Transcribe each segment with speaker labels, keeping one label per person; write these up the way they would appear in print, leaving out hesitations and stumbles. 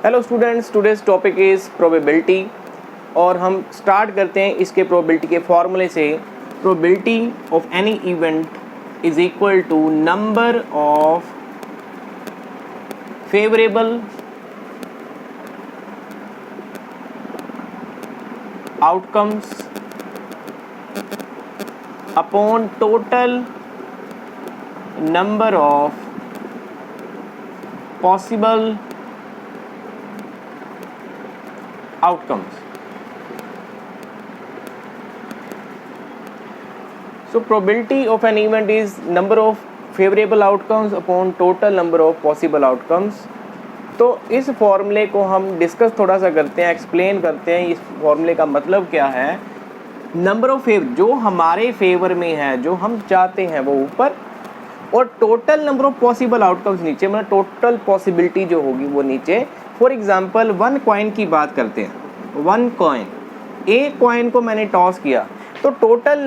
Speaker 1: Hello students, today's topic is probability और हम start करते हैं इसके प्रोबेबिलिटी के फॉर्मूले से। Probability of any event is equal to number of favourable outcomes upon total number of possible outcomes. So probability of an event is number of favorable outcomes upon total number of possible outcomes. तो इस फॉर्मूले को हम discuss थोड़ा सा करते हैं, explain करते हैं इस फॉर्मूले का मतलब क्या है। नंबर ऑफ फेवर जो हमारे फेवर में है, जो हम चाहते हैं वो ऊपर, और total number of possible outcomes नीचे, मतलब टोटल पॉसिबिलिटी जो होगी वो नीचे। फॉर एग्जांपल वन कॉइन की बात करते हैं। वन कॉइन, एक कॉइन को मैंने टॉस किया तो total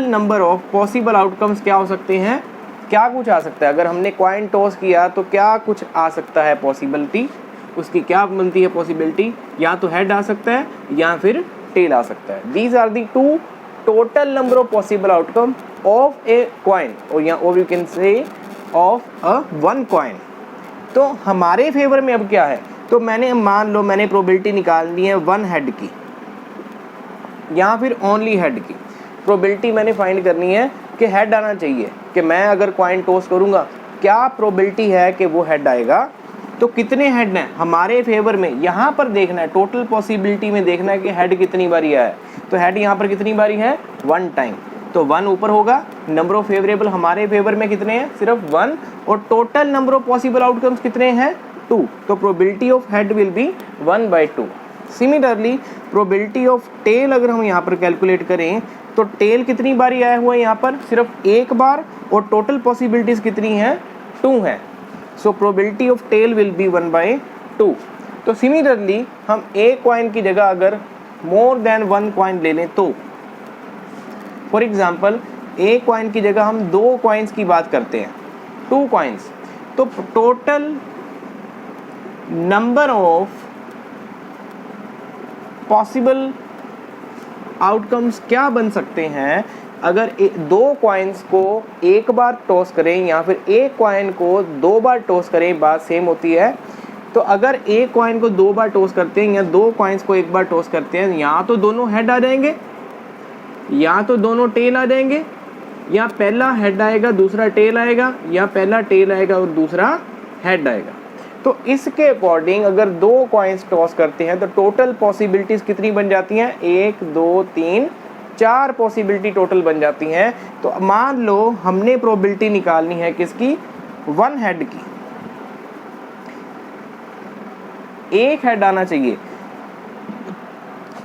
Speaker 1: number of possible outcomes क्या हो सकते हैं, क्या कुछ आ सकता है। अगर हमने कॉइन टॉस किया तो क्या कुछ आ सकता है पॉसिबिलिटी, उसकी क्या बनती है पॉसिबिलिटी, या तो हेड आ सकता है या फिर टेल आ सकता है। These are the two total number of possible outcome of a coin, और you can say of a one coin. तो हमारे फेवर में अब क्या है, तो मैंने मान लो मैंने प्रोबेबिलिटी निकालनी है वन हेड की या फिर ओनली हेड की। प्रोबेबिलिटी मैंने फाइंड करनी है कि हेड आना चाहिए, कि मैं अगर कॉइन टॉस करूँगा क्या प्रोबेबिलिटी है कि वो हेड आएगा। तो कितने हेड हैं हमारे फेवर में, यहाँ पर देखना है, टोटल पॉसिबिलिटी में देखना है कि हेड कितनी बारी आया है। तो हेड यहाँ पर कितनी बारी है, वन टाइम, तो वन ऊपर होगा। नंबर ऑफ फेवरेबल हमारे फेवर में कितने हैं, सिर्फ वन, और total number of possible outcomes कितने हैं, टू। तो probability of head will be 1/2। Similarly probability of tail अगर हम यहाँ पर कैलकुलेट करें तो टेल कितनी बारी आया हुआ है, यहाँ पर सिर्फ एक बार, और टोटल पॉसिबिलिटीज कितनी हैं, 2 हैं। So probability of tail will be 1/2। तो सिमिलरली हम एक कॉइन की जगह अगर मोर देन वन कॉइन ले लें, तो फॉर एग्जाम्पल एक कॉइन की जगह हम 2 कॉइन्स की बात करते हैं, 2 कॉइन्स, तो total number of possible outcomes क्या बन सकते हैं। अगर 2 कॉइन्स को एक बार टॉस करें या फिर एक कॉइन को 2 बार टॉस करें, बात सेम होती है। तो अगर एक कॉइन को 2 बार टॉस करते हैं या 2 कॉइन्स को एक बार टॉस करते हैं, या तो दोनों हेड आ जाएंगे या तो दोनों टेल आ जाएंगे, या पहला हेड आएगा दूसरा टेल आएगा, या पहला टेल आएगा और दूसरा हेड आएगा। तो इसके अकॉर्डिंग अगर 2 कॉइन्स टॉस करते हैं तो टोटल पॉसिबिलिटीज कितनी बन जाती हैं, 1 2 3 4 पॉसिबिलिटी टोटल बन जाती हैं। तो मान लो हमने प्रोबेबिलिटी निकालनी है किसकी, वन हेड की, एक हेड आना चाहिए।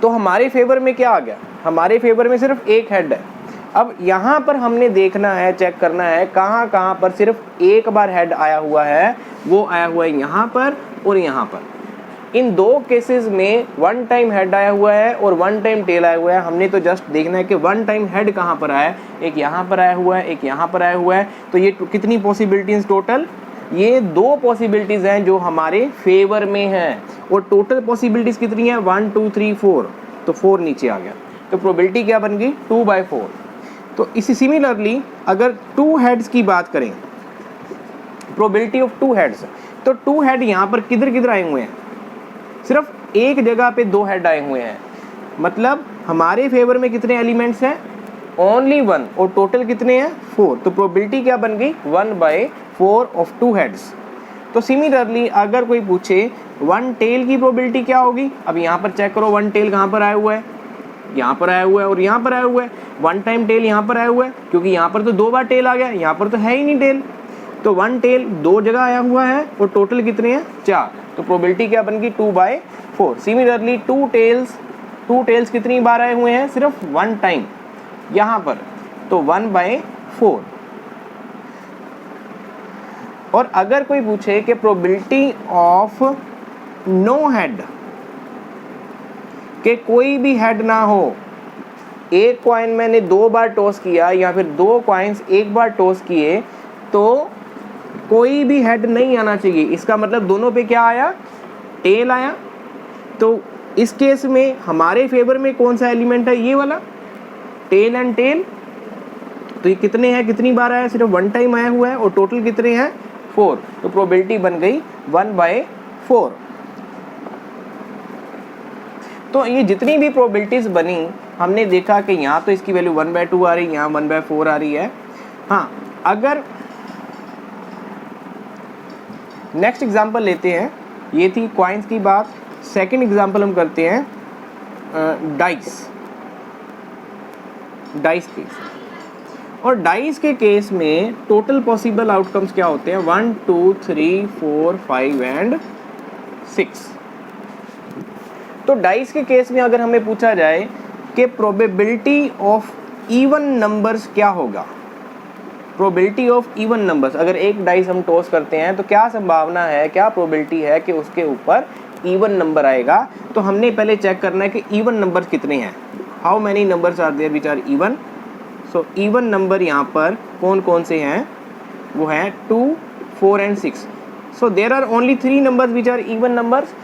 Speaker 1: तो हमारे फेवर में क्या आ गया, हमारे फेवर में सिर्फ एक हेड है। अब यहाँ पर हमने देखना है, चेक करना है कहाँ कहाँ पर सिर्फ एक बार हेड आया हुआ है। वो आया हुआ है यहाँ पर और यहाँ पर। इन 2 केसेस में वन टाइम हेड आया हुआ है और वन टाइम टेल आया हुआ है। हमने तो जस्ट देखना है कि वन टाइम हेड कहाँ पर आया है, एक यहाँ पर आया हुआ है, एक यहाँ पर आया हुआ है। तो ये कितनी पॉसिबिलिटीज टोटल, ये 2 पॉसिबिलिटीज हैं जो हमारे फेवर में हैं, और टोटल पॉसिबिलिटीज कितनी है, 1 2 3 4, तो 4 नीचे आ गया। तो प्रोबेबिलिटी क्या बन गई, 2/4। तो इसी सिमिलरली अगर 2 हेड्स की बात करें, प्रोबेबिलिटी ऑफ 2 हेड्स, तो 2 हेड यहाँ पर किधर किधर आए हुए हैं, सिर्फ एक जगह पे 2 हेड आए हुए हैं। मतलब हमारे फेवर में कितने एलिमेंट्स हैं, ओनली 1, और टोटल कितने हैं, 4। तो प्रोबेबिलिटी क्या बन गई, 1/4 ऑफ 2 हेड्स। तो सिमिलरली अगर कोई पूछे वन टेल की प्रोबेबिलिटी क्या होगी, अब यहाँ पर चेक करो वन टेल कहाँ पर आया हुआ है, यहाँ पर आया हुआ है और यहाँ पर आया हुआ है। वन टाइम टेल यहाँ पर आया हुआ है क्योंकि यहाँ पर तो 2 बार टेल आ गया, यहाँ पर तो है ही नहीं टेल। तो वन टेल 2 जगह आया हुआ है और टोटल कितने हैं, 4। तो प्रोबेबिलिटी क्या बन गई, 2/4। सिमिलरली 2 टेल्स कितनी बार आए हुए हैं, सिर्फ वन टाइम यहाँ पर, तो 1/4। और अगर कोई पूछे कि प्रोबेबिलिटी ऑफ नो हेड, कि कोई भी हेड ना हो, एक कॉइन मैंने 2 बार टॉस किया या फिर 2 कॉइन्स एक बार टॉस किए, तो कोई भी हेड नहीं आना चाहिए। इसका मतलब दोनों पे क्या आया, टेल आया। तो इस केस में हमारे फेवर में कौन सा एलिमेंट है, ये वाला टेल एंड टेल। तो ये कितने हैं, कितनी बार आया, सिर्फ 1 टाइम आया हुआ है और टोटल कितने हैं 4। तो प्रोबेबिलिटी बन गई 1/4। तो ये जितनी भी प्रोबेबिलिटीज बनी हमने देखा कि यहाँ तो इसकी वैल्यू 1/2 आ रही है, यहाँ 1/4 आ रही है। हाँ, अगर नेक्स्ट एग्जांपल लेते हैं, ये थी कॉइन्स की बात। सेकंड एग्जांपल हम करते हैं डाइस केस। और डाइस के केस में टोटल पॉसिबल आउटकम्स क्या होते हैं, 1 2 3 4 5 एंड 6। तो डाइस के केस में अगर हमें पूछा जाए कि प्रोबेबिलिटी ऑफ इवन नंबर्स क्या होगा, प्रोबेबिलिटी ऑफ इवन नंबर्स, अगर एक डाइस हम टॉस करते हैं तो क्या संभावना है, क्या प्रोबेबिलिटी है कि उसके ऊपर इवन नंबर आएगा। तो हमने पहले चेक करना है कि इवन नंबर्स कितने हैं, how many numbers are there which are even. So even number यहाँ पर कौन कौन से हैं, वो हैं 2 4 and 6। So there are only 3 numbers which are even numbers.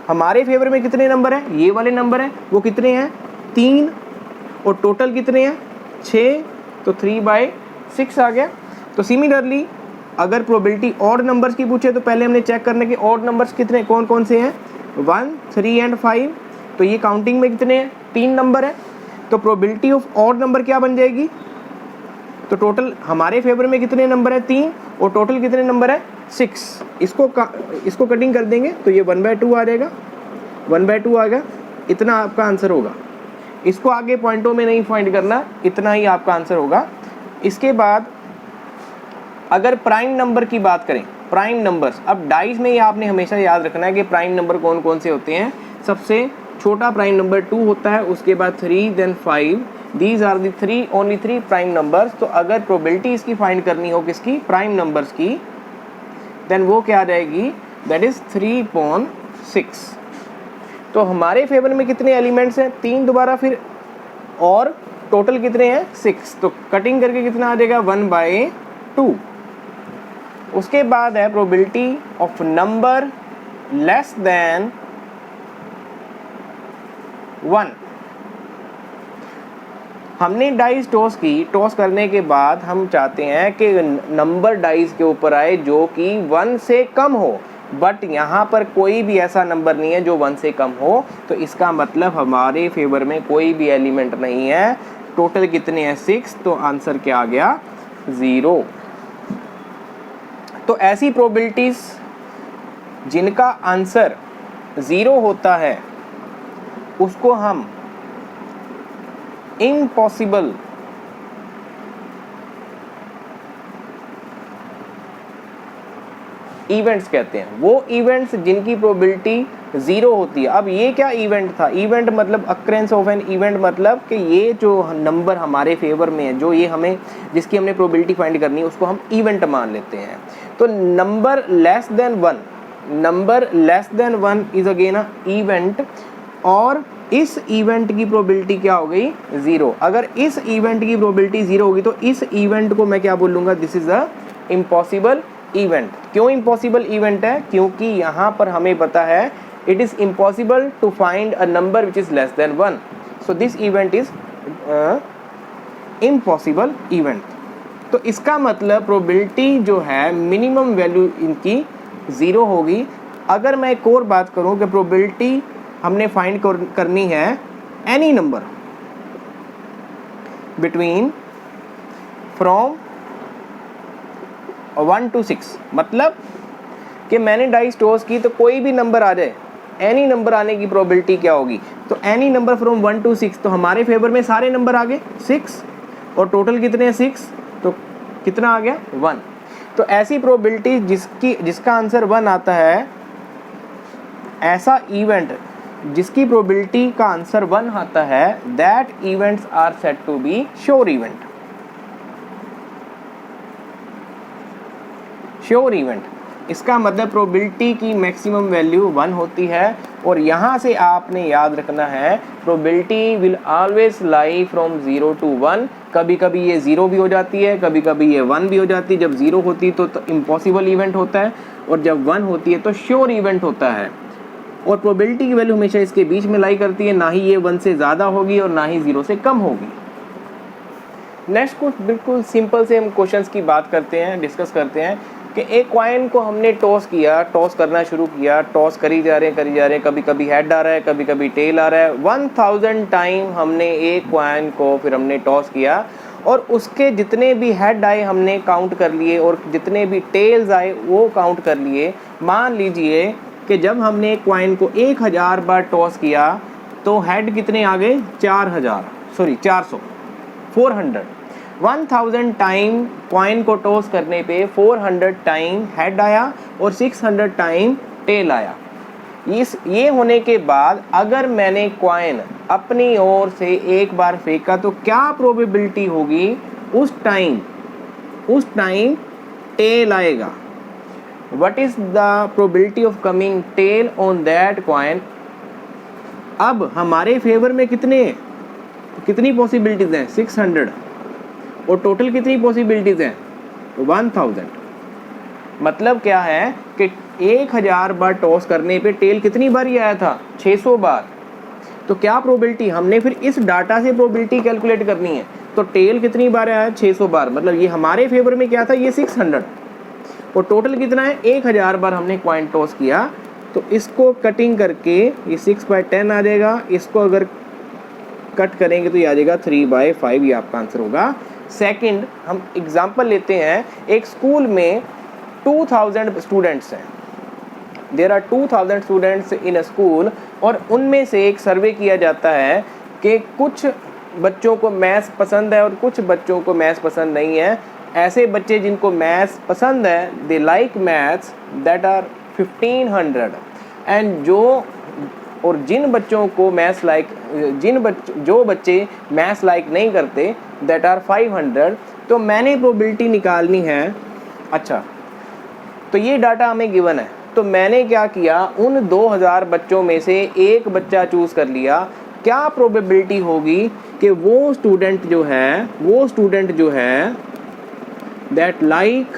Speaker 1: हमारे फेवर में कितने नंबर हैं, ये वाले नंबर हैं, वो कितने हैं 3, और टोटल कितने हैं 6, तो 3/6 आ गया। तो सिमिलरली अगर प्रोबेबिलिटी ऑड नंबर्स की पूछे तो पहले हमने चेक करने के ऑड नंबर्स कितने कौन कौन से हैं, 1 3 एंड 5। तो ये काउंटिंग में कितने हैं, 3 नंबर है। तो प्रोबेबिलिटी ऑफ ऑड नंबर क्या बन जाएगी, तो टोटल हमारे फेवर में कितने नंबर है 3, और टोटल कितने नंबर है 6। इसको कटिंग कर देंगे तो ये 1/2 आ जाएगा, 1/2 आ गया। इतना आपका आंसर होगा। इसको आगे पॉइंटों में नहीं फाइंड करना, इतना ही आपका आंसर होगा। इसके बाद अगर प्राइम नंबर की बात करें, प्राइम नंबर्स, अब डाइस में ये आपने हमेशा याद रखना है कि प्राइम नंबर कौन कौन से होते हैं। सबसे छोटा प्राइम नंबर 2 होता है, उसके बाद 3 then 5। These are the 3 only 3 prime numbers. तो अगर प्रोबेबिलिटी इसकी फाइंड करनी हो किसकी, प्राइम नंबर्स की, देन वो क्या आ जाएगी, दैट इज 3/6। तो हमारे फेवर में कितने एलिमेंट्स हैं, 3 दोबारा फिर, और टोटल कितने हैं 6। तो कटिंग करके कितना आ जाएगा 1/2। उसके बाद है probability of number less than 1। हमने डाइस टॉस की, टॉस करने के बाद हम चाहते हैं कि नंबर डाइस के ऊपर आए जो कि 1 से कम हो, बट यहाँ पर कोई भी ऐसा नंबर नहीं है जो 1 से कम हो। तो इसका मतलब हमारे फेवर में कोई भी एलिमेंट नहीं है। टोटल कितने हैं 6, तो आंसर क्या आ गया 0। तो ऐसी प्रोबेबिलिटीज जिनका आंसर 0 होता है उसको हम इम्पॉसिबल इवेंट्स कहते हैं। वो इवेंट्स जिनकी प्रोबेबिलिटी 0 होती है। अब ये क्या इवेंट था, इवेंट मतलब अक्रेंस ऑफ एन इवेंट, मतलब कि ये जो नंबर हमारे फेवर में है, जो ये हमें जिसकी हमने प्रोबेबिलिटी फाइंड करनी है, उसको हम इवेंट मान लेते हैं। तो number less than 1, number less than 1 is again a event, और इस इवेंट की प्रोबेबिलिटी क्या हो गई 0। अगर इस इवेंट की प्रोबेबिलिटी 0 होगी तो इस इवेंट को मैं क्या बोलूँगा, this is a impossible event. क्यों इम्पॉसिबल इवेंट है, क्योंकि यहाँ पर हमें पता है it is impossible to find a number which is less than 1। So this event is impossible event. तो इसका मतलब प्रोबेबिलिटी जो है मिनिमम वैल्यू इनकी 0 होगी। अगर मैं एक और बात करूँ कि प्रोबेबिलिटी हमने फाइंड करनी है any number between from 1 to 6, मतलब कि मैंने डाइस टॉस की तो कोई भी नंबर आ जाए, एनी नंबर आने की प्रोबेबिलिटी क्या होगी, तो एनी नंबर फ्रॉम 1 to 6। तो हमारे फेवर में सारे नंबर आ गए 6, और टोटल कितने हैं 6, तो कितना आ गया 1। तो ऐसी प्रोबेबिलिटी जिसका आंसर 1 आता है, ऐसा इवेंट जिसकी प्रोबेबिलिटी का आंसर 1 आता है, that events are said to be sure event. Sure event, इसका मतलब प्रोबेबिलिटी की मैक्सिमम वैल्यू 1 होती है। और यहाँ से आपने याद रखना है probability will always lie from 0 to 1, कभी कभी ये 0 भी हो जाती है, कभी कभी ये 1 भी हो जाती है। जब 0 होती है तो इम्पॉसिबल इवेंट होता है, और जब 1 होती है तो श्योर इवेंट होता है। और प्रोबेबिलिटी की वैल्यू हमेशा इसके बीच में लाई करती है, ना ही ये 1 से ज़्यादा होगी और ना ही 0 से कम होगी। नेक्स्ट कुछ बिल्कुल सिंपल से हम क्वेश्चंस की बात करते हैं, डिस्कस करते हैं कि एक कॉइन को हमने टॉस किया, टॉस करना शुरू किया, टॉस करी जा रहे हैं, कभी कभी हेड आ रहा है, कभी कभी टेल आ रहा है। 1000 टाइम हमने एक कॉइन को फिर हमने टॉस किया, और उसके जितने भी हेड आए हमने काउंट कर लिए, और जितने भी टेल्स आए वो काउंट कर लिए। मान लीजिए कि जब हमने एक कॉइन को 1000 बार टॉस किया तो हेड कितने आ गए? 400। 1000 टाइम कॉइन को टॉस करने पे 400 टाइम हेड आया और 600 टाइम टेल आया। ये होने के बाद अगर मैंने कॉइन अपनी ओर से एक बार फेंका तो क्या प्रोबेबिलिटी होगी? उस टाइम टेल आएगा। What is the probability of coming tail on that coin? अब हमारे फेवर में कितनी पॉसिबिलिटीज हैं? 600। और टोटल कितनी पॉसिबिलिटीज हैं? 1000। मतलब क्या है कि 1000 बार टॉस करने पे टेल कितनी बार ही आया था? 600 बार। तो क्या प्रोबेबिलिटी, हमने फिर इस डाटा से प्रोबेबिलिटी कैलकुलेट करनी है। तो टेल कितनी बार आया? 600 बार। मतलब ये हमारे फेवर में क्या था? ये 600। और टोटल कितना है? 1000 बार हमने कॉइन टॉस किया। तो इसको कटिंग करके ये 6/10 आ जाएगा। इसको अगर कट करेंगे तो ये आ जाएगा 3/5। ये आपका आंसर होगा। सेकंड, हम एग्जांपल लेते हैं। एक स्कूल में 2000 स्टूडेंट्स हैं। There are 2000 students in a school, और उनमें से एक सर्वे किया जाता है कि कुछ बच्चों को मैथ्स पसंद है और कुछ बच्चों को मैथ्स पसंद नहीं है। ऐसे बच्चे जिनको मैथ्स पसंद है, they like maths, that are 1500। And जिन बच्चों को मैथ्स लाइक, जो बच्चे मैथ्स लाइक नहीं करते, दैट आर 500। तो मैंने प्रोबेबिलिटी निकालनी है। अच्छा, तो ये डाटा हमें गिवन है। तो मैंने क्या किया, उन 2000 बच्चों में से एक बच्चा चूज कर लिया। क्या प्रोबेबिलिटी होगी कि वो स्टूडेंट जो है that like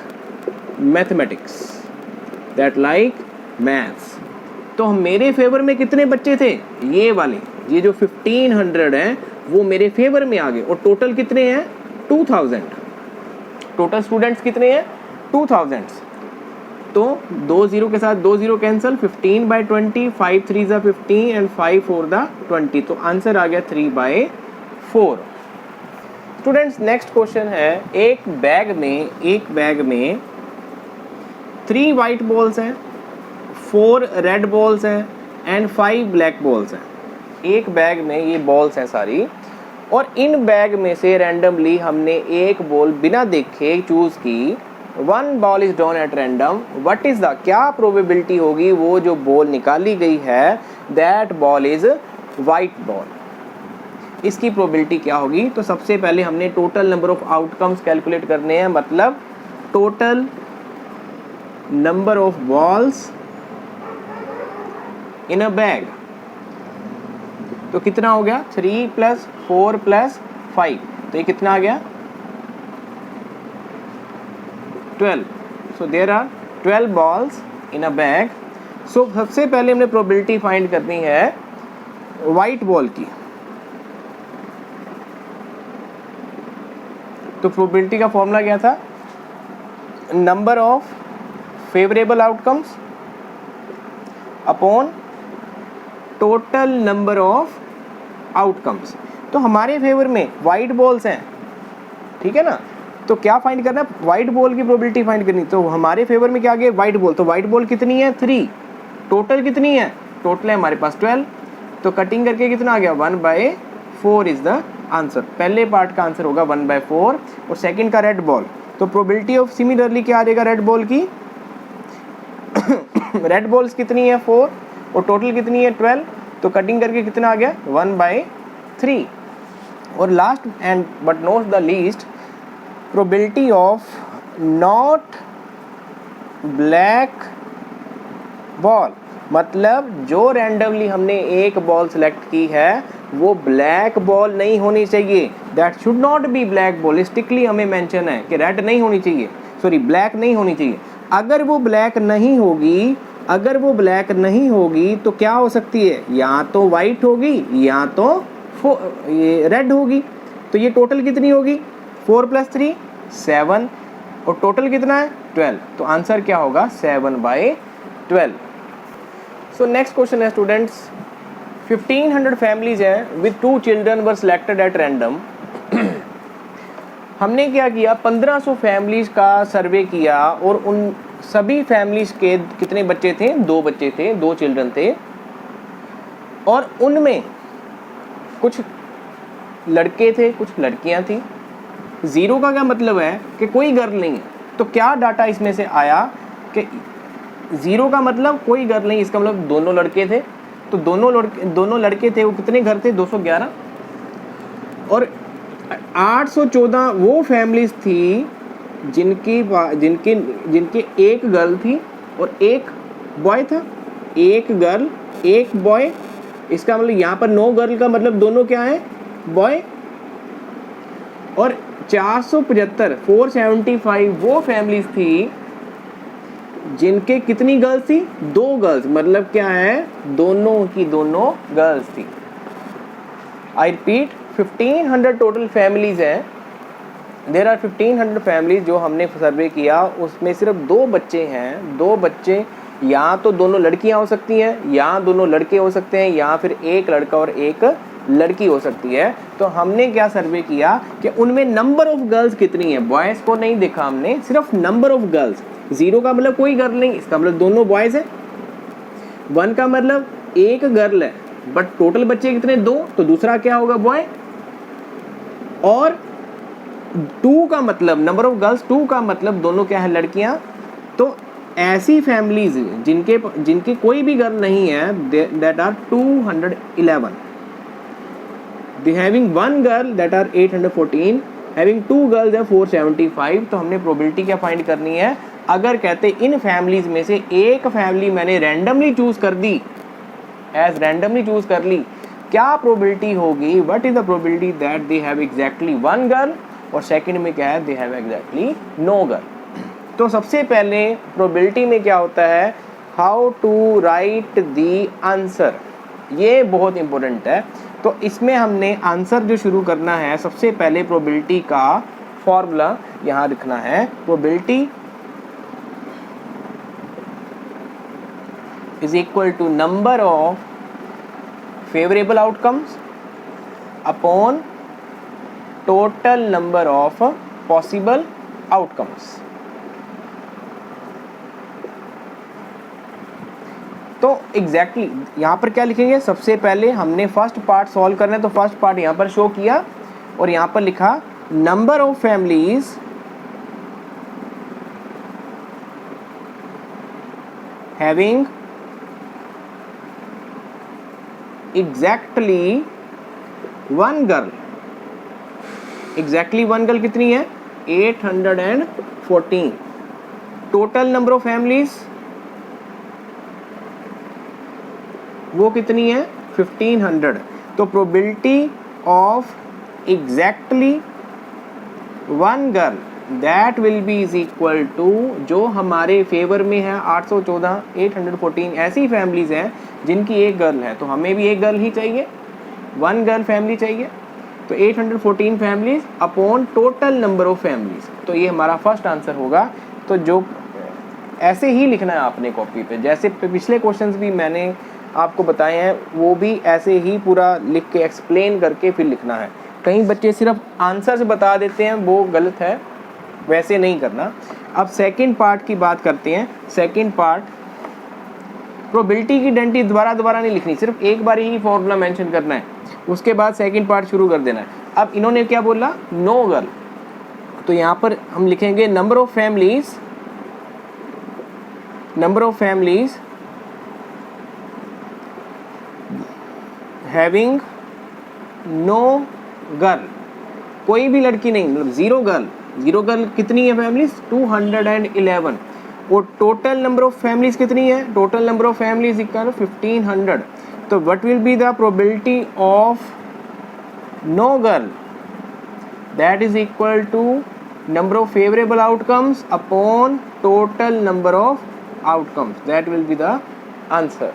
Speaker 1: mathematics, that like maths। तो मेरे फेवर में कितने बच्चे थे? ये वाले, ये जो 1500 हैं वो मेरे फेवर में आ गए। और टोटल कितने हैं? 2000। टोटल स्टूडेंट्स कितने हैं? 2000। तो 2 0 के साथ 2 0 कैंसिल। 15/20, 5 3 ज़ा 15 एंड 5 4 ज़ा 20। तो आंसर आ गया 3/4। स्टूडेंट्स, नेक्स्ट क्वेश्चन है। एक बैग में 3 वाइट बॉल्स हैं, 4 रेड बॉल्स हैं एंड 5 ब्लैक बॉल्स हैं। एक बैग में ये बॉल्स हैं सारी, और इन बैग में से रैंडमली हमने एक बॉल बिना देखे चूज की। 1 ball is drawn at random. What is the, क्या प्रोबेबिलिटी होगी वो जो बॉल निकाली गई है, that ball is white ball. इसकी प्रोबेबिलिटी क्या होगी? तो सबसे पहले हमने total number of outcomes calculate करने हैं। मतलब total number of balls in a bag. तो कितना हो गया? 3 + 4 + 5। तो ये कितना आ गया? 12। So there are 12 balls in a bag. So सबसे पहले हमने प्रोबेबिलिटी फाइंड करनी है वाइट बॉल की। तो प्रोबेबिलिटी का फॉर्मूला क्या था? Number of favourable outcomes upon total number of outcomes. तो हमारे फेवर में वाइट बॉल्स हैं, ठीक है ना। तो क्या फाइंड करना है? वाइट बॉल की प्रोबेबिलिटी फाइंड करनी। तो हमारे फेवर में क्या आ गया? White ball. तो वाइट बॉल कितनी है? 3। टोटल कितनी है? टोटल है हमारे पास 12। तो कटिंग करके कितना आ गया? 1/4 इज द आंसर। पहले पार्ट का आंसर होगा 1/4। और सेकंड का रेड बॉल। तो प्रोबेबिलिटी ऑफ सिमिलरली क्या आ जाएगा रेड बॉल की? रेड बॉल्स कितनी है? 4। और टोटल कितनी है? 12। तो कटिंग करके कितना आ गया? 1/3। और last and but not the least, probability of not black ball. मतलब जो रैंडमली हमने एक बॉल सेलेक्ट की है वो ब्लैक बॉल नहीं होनी चाहिए, that should not be black ball, strictly हमें मेंशन है कि रेड नहीं होनी चाहिए, सॉरी ब्लैक नहीं होनी चाहिए। अगर वो ब्लैक नहीं होगी, अगर वो ब्लैक नहीं होगी तो क्या हो सकती है, या तो वाइट होगी या तो ये रेड होगी। तो ये टोटल कितनी होगी, 4 + 3 7, और टोटल कितना है 12, तो आंसर क्या होगा 7/12। सो नेक्स्ट क्वेश्चन है स्टूडेंट्स, 1500 फैमिलीज हैं with 2 children were selected at random. हमने क्या किया, 1500 फैमिलीज का सर्वे किया और उन सभी फैमिलीज के कितने बच्चे थे, 2 बच्चे थे, 2 चिल्ड्रन थे, और उनमें कुछ लड़के थे कुछ लड़कियां थी। 0 का क्या मतलब है कि कोई गर्ल नहीं है। तो क्या डाटा इसमें से आया कि 0 का मतलब कोई गर्ल नहीं, इसका मतलब दोनों लड़के थे। तो दोनों लड़के थे, वो कितने घर थे, 211, और 814 वो फैमिलीज थी जिनके एक गर्ल थी और एक बॉय था, एक गर्ल एक बॉय। इसका मतलब यहाँ पर 9 गर्ल का मतलब दोनों क्या है, बॉय। और 475 वो फैमिलीज थी जिनके कितनी गर्ल्स थी, 2 गर्ल्स, मतलब क्या है, दोनों की दोनों गर्ल्स थी। आई रिपीट, 1500 टोटल फैमिलीज हैं, देयर आर 1500 फैमिलीज जो हमने सर्वे किया, उसमें सिर्फ 2 बच्चे हैं। 2 बच्चे या तो दोनों लड़कियां हो सकती हैं या दोनों लड़के हो सकते हैं या फिर एक लड़का और एक लड़की हो सकती है। तो हमने क्या सर्वे किया कि उनमें नंबर ऑफ गर्ल्स कितनी है, बॉयज को नहीं देखा हमने, सिर्फ नंबर ऑफ गर्ल्स। 0 का मतलब कोई गर्ल नहीं, इसका मतलब दोनों बॉयज है। 1 का मतलब एक गर्ल है, बट टोटल बच्चे कितने, 2, तो दूसरा क्या होगा, बॉय। और 2 का मतलब नंबर ऑफ गर्ल्स, 2 का मतलब दोनों क्या है, लड़कियां। तो ऐसी फैमिलीज जिनके कोई भी गर्ल नहीं है, that are 211, they having 1 girl that are 814, having 2 girls है 475। तो हमने प्रोबेबिलिटी क्या फाइंड करनी है, अगर कहते इन फैमिलीज में से एक फैमिली मैंने रैंडमली चूज कर दी, एज रैंडमली चूज कर ली, क्या प्रोबेबिलिटी होगी, what is the probability that they have exactly 1 girl, और सेकंड में क्या है, they have exactly no girl. तो सबसे पहले प्रोबेबिलिटी में क्या होता है, how to write the answer, ये बहुत इंपॉर्टेंट है। तो इसमें हमने आंसर जो शुरू करना है, सबसे पहले प्रोबेबिलिटी का फॉर्मूला यहाँ लिखना है, probability is equal to number of favorable outcomes upon total number of possible outcomes। तो एग्जैक्टली यहाँ पर क्या लिखेंगे, सबसे पहले हमने फर्स्ट पार्ट सॉल्व करना है, तो फर्स्ट पार्ट यहाँ पर शो किया और यहाँ पर लिखा number of families having exactly 1 girl. Exactly 1 girl कितनी है, 814। टोटल नंबर ऑफ फैमिलीज वो कितनी है, 1500। तो probability of exactly 1 girl that will be is equal to, जो हमारे फेवर में है 814, 814 ऐसी फैमिलीज हैं जिनकी एक गर्ल है, तो हमें भी एक गर्ल ही चाहिए, 1 गर्ल फैमिली चाहिए। तो 814 families upon total number of families, तो ये हमारा फर्स्ट आंसर होगा। तो जो ऐसे ही लिखना है आपने कॉपी पे, जैसे पिछले क्वेश्चंस भी मैंने आपको बताए हैं, वो भी ऐसे ही पूरा लिख के एक्सप्लेन करके फिर लिखना है। कई बच्चे सिर्फ आंसर से बता देते हैं, वो गलत है, वैसे नहीं करना। अब सेकंड पार्ट की बात करते हैं। सेकंड पार्ट, प्रोबेबिलिटी की आइडेंटिटी दोबारा नहीं लिखनी, सिर्फ एक बार ही फॉर्मूला मेंशन करना है, उसके बाद सेकंड पार्ट शुरू कर देना है। अब इन्होंने क्या बोला, नो गर्ल, तो यहाँ पर हम लिखेंगे number of families having no girl, कोई भी लड़की नहीं, मतलब 0 गर्ल कितनी है फैमिलीज, 211। और टोटल नंबर ऑफ फैमिलीज कितनी है, total number of families equal 1500। तो what will be the probability of no girl, that is equal to number of favorable outcomes upon total number of outcomes. That will be the answer.